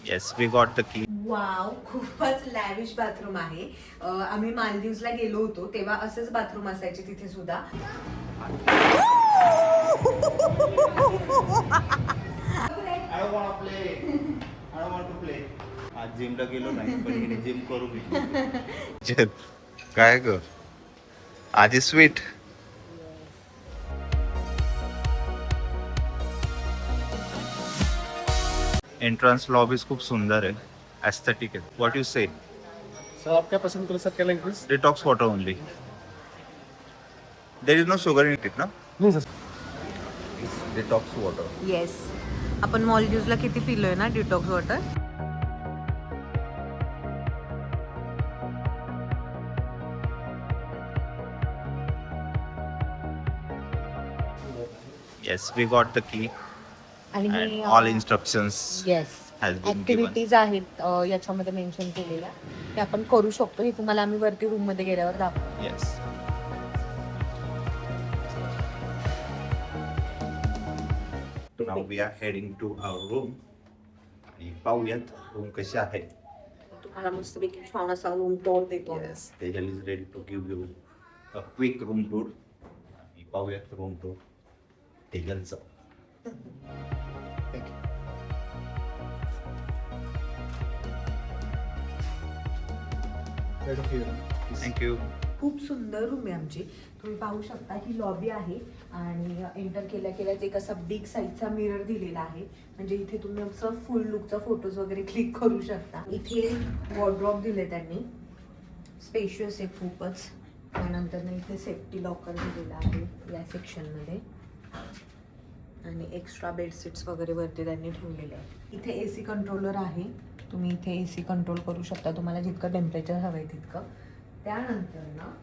Yes, we got the key. Wow, खूपच lavish bathroom आहे. आम्ही मालदीव्सला गेलो होतो तेव्हा असेच बाथरूम असायचे तिथे सुद्धा. आज जिमला गेलो नाही पण हिने जिम करू घेतली. काय ग आधी स्वीट. एंट्रन्स लॉबीज खूप सुंदर आहे, एस्थेटिक आहे. What you say? सर आप क्या पसंद करें सर, क्या लेंगे please? Detox water only. There is no sugar in it ना? नहीं सर. Detox water. येस, आपण मालदीव्सला किती पिलोय ना detox water. Yes, we got the key and all instructions yes, has been given. Activities आहेत याच्यामध्ये मेन्शन केलेल्या, ते आपण करू शकतो. हे तुम्हाला आम्ही वरती रूम मध्ये गेल्यावर दाखवतो. Yes. Now we are heading to our room. आणि पाहूयात रूम कशी आहे. तुम्हाला मस्तपैकी छान असा रूम टूर देतो. Yes, Tejal is ready to give you a quick room tour. आणि पाहूयात रूम टूर तेजलचं. Thank you. खूप सुंदर रूम आहे आमची. तुम्ही पाहू शकता ही लॉबी आहे आणि एंटर केल्या केल्याच एक असा बिग साईजचा मिरर दिलेला आहे, म्हणजे इथे तुम्ही असं फुल लुकचा फोटोज वगैरे क्लिक करू शकता. इथे वॉर्डरोब दिले त्यांनी, स्पेशियस आहे खूपच. त्यानंतर इथे सेफ्टी लॉकर दिलेला आहे या सेक्शनमध्ये आणि एक्स्ट्रा बेडशीट्स वगैरे वरती त्यांनी ठेवलेले आहे. इथे AC कंट्रोलर आहे, तुम्ही इथे AC कंट्रोल करू शकता तुम्हाला जितकं टेम्परेचर हवं आहे तितकं. त्यानंतर ना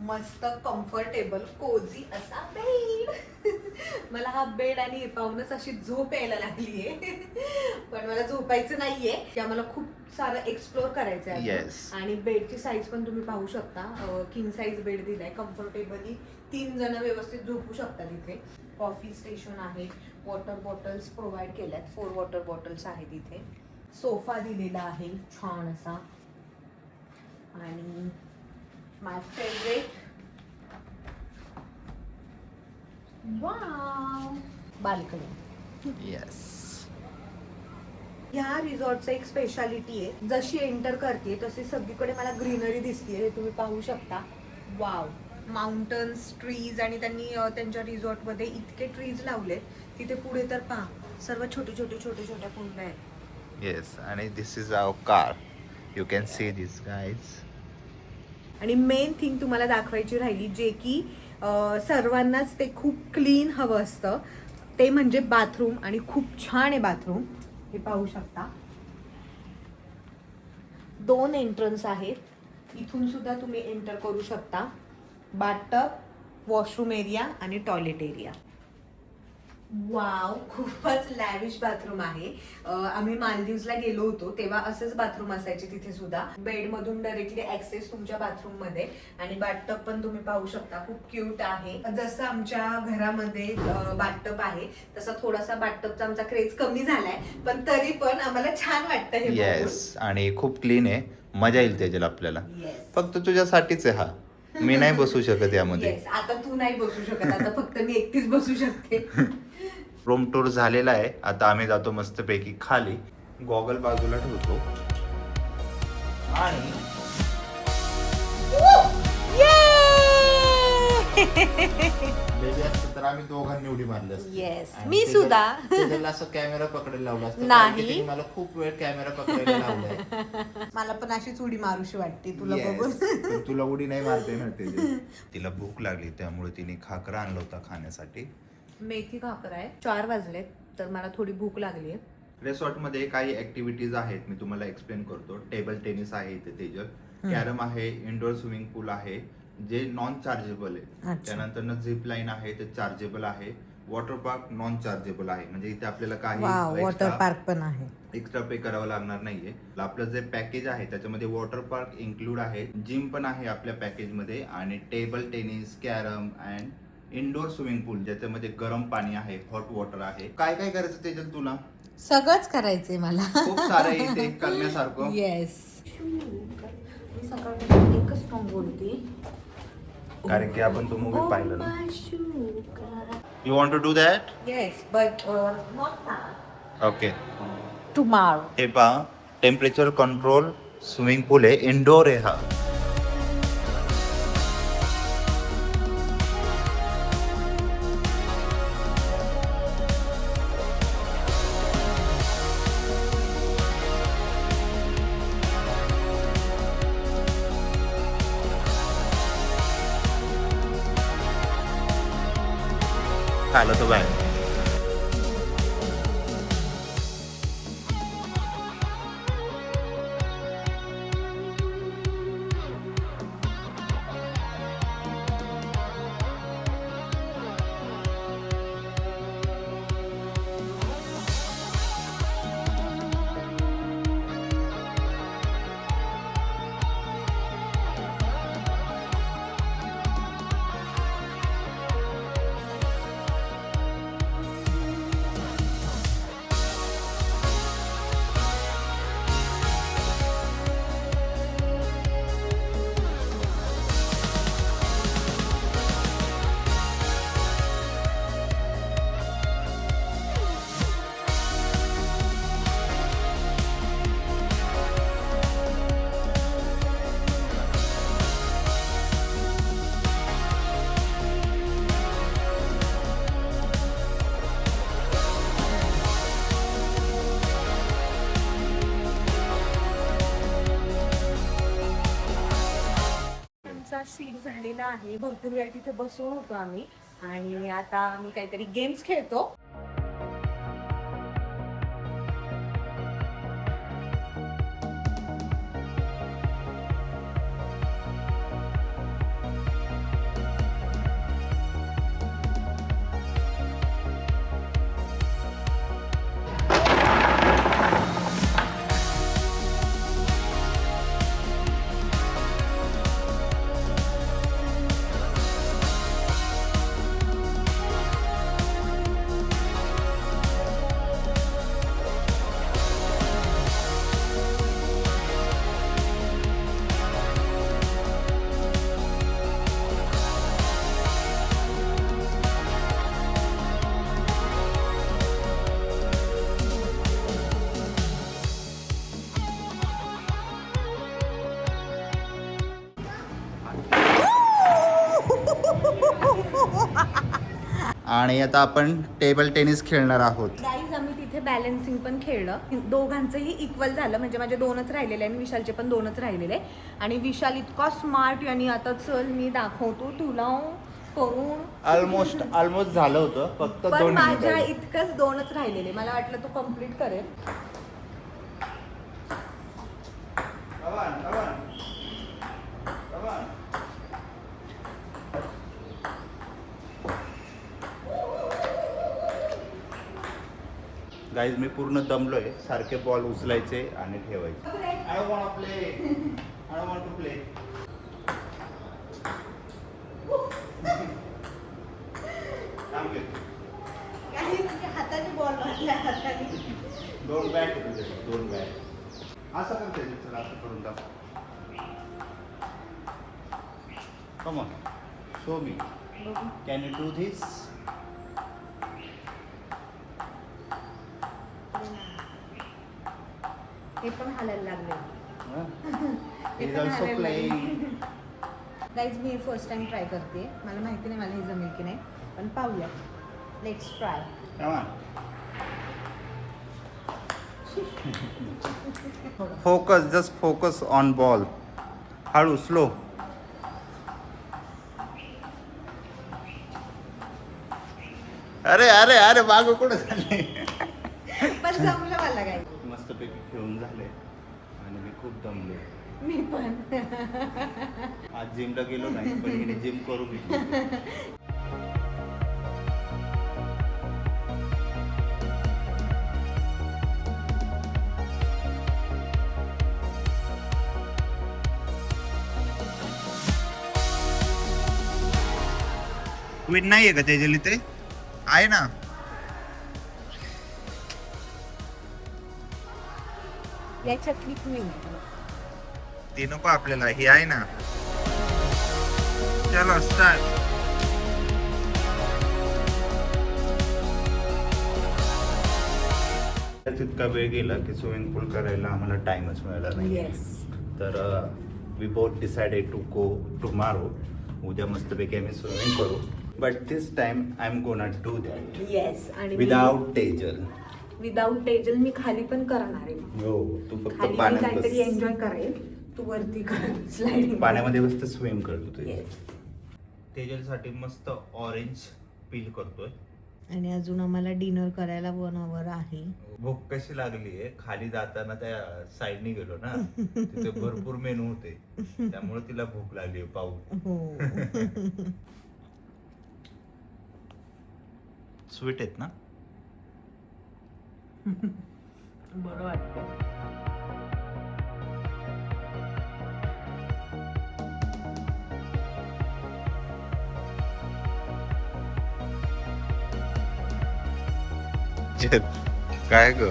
मस्त कम्फर्टेबल कोझी असा बेड. मला हा बेड आणि हे पाहूनच अशी झोप यायला लागली आहे. पण मला झोपायचं नाहीये, की आम्हाला खूप सारं एक्सप्लोर करायचं आहे. Yes. आणि बेडची साईज पण तुम्ही पाहू शकता, किंग साईज बेड दिलाय. कम्फर्टेबली 3 जण व्यवस्थित झोपू शकतात. इथे कॉफी स्टेशन आहे, वॉटर बॉटल्स प्रोव्हाइड केल्यात, 4 वॉटर बॉटल्स आहेत इथे. सोफा दिलेला आहे छान असा आणि माय फेवरेट वाव बाल्कनी. Yes. ह्या रिसॉर्टचं एक स्पेशालिटी आहे, जशी एंटर करते तशी सगळीकडे मला ग्रीनरी दिसते. हे तुम्ही पाहू शकता. वाव, माउंटन्स, ट्रीज, आणि त्यांनी त्यांच्या रिसॉर्टमध्ये इतके ट्रीज लावले. तिथे पुढे तर पहा सर्व छोटे छोटे छोटे छोटे कुंड आहेत. Yes, आणि this is our car. You can see this, guys. आणि मेन थिंग तुम्हाला दाखवायची राहिली, जे की सर्वांनाच ते खूप क्लीन हवं असतं, ते म्हणजे बाथरूम. आणि खूप छान आहे बाथरूम. हे पाहू शकता, 2 एंट्रन्स आहेत. इथून सुद्धा तुम्ही एंटर करू शकता. बाथटब, वॉशरूम एरिया आणि टॉयलेट एरिया. वाव, खूपच लॅविश बाथरूम आहे. आम्ही मालदीव्सला गेलो होतो तेव्हा असेच बाथरूम असायचे तिथे सुद्धा. बेड मधून डायरेक्टली ऍक्सेस तुमच्या बाथरूम मध्ये. आणि बाथटब पण तुम्ही पाहू शकता, खूप क्यूट आहे. जसं आमच्या घरामध्ये बाथटब आहे तसा थोडासा बाथटबचा आमचा क्रेज कमी झालाय, पण तरी पण आम्हाला छान वाटतं हे. येस, आणि खूप क्लीन आहे, मजा येईल त्याच्याला आपल्याला. Yes. फक्त तुझ्यासाठीच आहे हा, मी नाही बसू शकत यामध्ये. Yes, आता तू नाही बसू शकत, आता फक्त मी एकटीच बसू शकते. रूम टूर झालेला आहे. आता आम्ही जातो मस्तपैकी खाली. गॉगल बाजूला ठेवतो आणि बेबी असतं तर आम्ही दोघांनी उडी मारली असती. येस, आणि मी सुद्धा. त्याला असं कॅमेरा पकडायला लावला असता. नाही. कारण की तिने मला खूप वेळ कॅमेरा पकडायला लावलाय. मला पण अशीच उडी मारूशी वाटते तुला Yes. बघून. पण तुला उडी नाही मारते ना ते. तिला भूक लागली त्यामुळे तिने खाकरा आणला होता खाण्यासाठी. मेथी खाकर आहे. 4 वाजलेत तर मला थोडी भूक लागली आहे. रिसॉर्ट मध्ये काही ऍक्टिव्हिटीज आहेत, मी तुम्हाला एक्सप्लेन करतो. टेबल टेनिस आहे इथे तेजल, कॅरम आहे, इंडोर स्विमिंग पूल आहे जे नॉन चार्जेबल आहे. अच्छा. त्यानंतर झिप लाईन आहे ते चार्जेबल आहे. वॉटर पार्क नॉन चार्जेबल आहे, म्हणजे इथे आपल्याला वाव, काही वॉटर पार्क पण आहे. एक्स्ट्रा पे करावं लागणार नाहीये. आपलं जे पॅकेज आहे त्याच्यामध्ये वॉटर पार्क इन्क्लूड आहे, जिम पण आहे आपल्या पॅकेज मध्ये, आणि table tennis, carrom and indoor swimming pool ज्याच्यामध्ये गरम पाणी आहे, हॉट वॉटर आहे. काय काय करायचं तेजल तुला? सगळंच करायचंय मला. खूप सारं आहे इथे करण्यासारखं. येस. मी सकाळपासून एकच सॉन्ग बोलते, कारण की आपण तो मूवी पाहिला ना. You want to do that? Yes but not now. Okay. Tomorrow. हे पहा, टेम्परेचर कंट्रोल स्विमिंग पूल आहे, इंडोर आहे हा. आला तो बाहेर. सीट झालेला आहे, भरपूर वेळ तिथे बसून होतो आम्ही आणि आता आम्ही काहीतरी गेम्स खेळतो. आणि आता आपण टेबल टेनिस खेळणार आहोत. गाईज आम्ही तिथे बॅलन्सिंग पण खेळलं, दोघांचंही इक्वल झालं, म्हणजे माझे 2च राहिलेले आणि विशालचे पण 2च राहिलेले. आणि विशाल इतका स्मार्ट आणि आता चल मी दाखवतो तुला करून. ऑलमोस्ट झालं होतं, फक्त पण 2 माझ्या इतकंच 2च राहिलेले, मला वाटलं तो कम्प्लीट करेल. गाईज मी पूर्ण दमलोय, सारखे बॉल उचलायचे आणि ठेवायचे. I don't want to play. I don't want to play. थांब घे. हाताने बॉल मारला, हाताने. 2 बॅट आहे तुझ्याकडे, 2 बॅट. असं करते चला, असं करून टाक. Come on, show me. Can you do this? हे पण हालायला लागले. He is also playing. Guys me first time try करते, मला माहिती नाही मला हे जमेल की नाही, पण पाहूया. Let's try. Come on. Focus, just focus on ball. हळू, स्लो. अरे अरे अरे मागं कुठं झाले. पण जमलं मला काय. मस्तपैकी खेळून झाले आणि मी खूप दमले. मी पण. आज जिमला गेलो नाही, पण हिने जिम करून घेतली. क्वीन नाहीये का तेजल इथे? आहे ना. याच्यातली क्वीन ती नको आपल्याला, ही आहे ना. चलो स्टार्ट. तितका वेळ गेला की स्विमिंग पूल करायला आम्हाला टाइमच मिळाला नाही. येस. तर we both decided to go tomorrow. उद्या मस्तपैकी आम्ही स्विमिंग करू. But this time I am gonna do that yes. आणि विदाउट तेजल. विदाउट टेजल मी खाली पण करणार आहे. हो, तू फक्त खाली मी पाण्यात काहीतरी बस. एन्जॉय करेल, तू वरती कर स्लाइडिंग. पाण्यामध्ये बसत स्विम करतो तू. येस. तेजलसाठी मस्त ऑरेंज पील करतोय. आणि अजून आम्हाला डिनर करायला 1 hour आहे. भूक कशी लागली आहे, खाली जाताना त्या साईडने गेलो ना, तिथे भरपूर मेनू होते, त्यामुळे तिला भूक लागली पाहून. हो. स्वीट आहेत ना. बरं वाटतं. काय ग,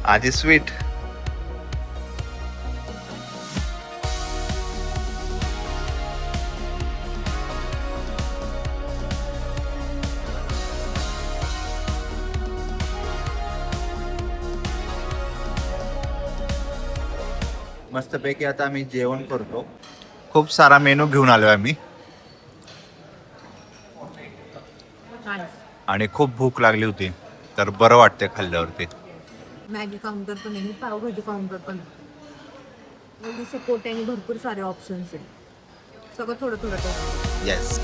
आधी स्वीट. मस्तपैकी आता आम्ही जेवण करतो. खूप सारा मेनू घेऊन आलोय आम्ही आणि खूप भूक लागली होती, तर बरं वाटतंय खाल्ल्यावरती. मॅगी काउंटर पण आहे, पावभाजी काउंटर पण आहे. एवढी सपोर्ट आणि भरपूर सारे ऑप्शन्स आहेत. सगळं थोडं थोडं. येस.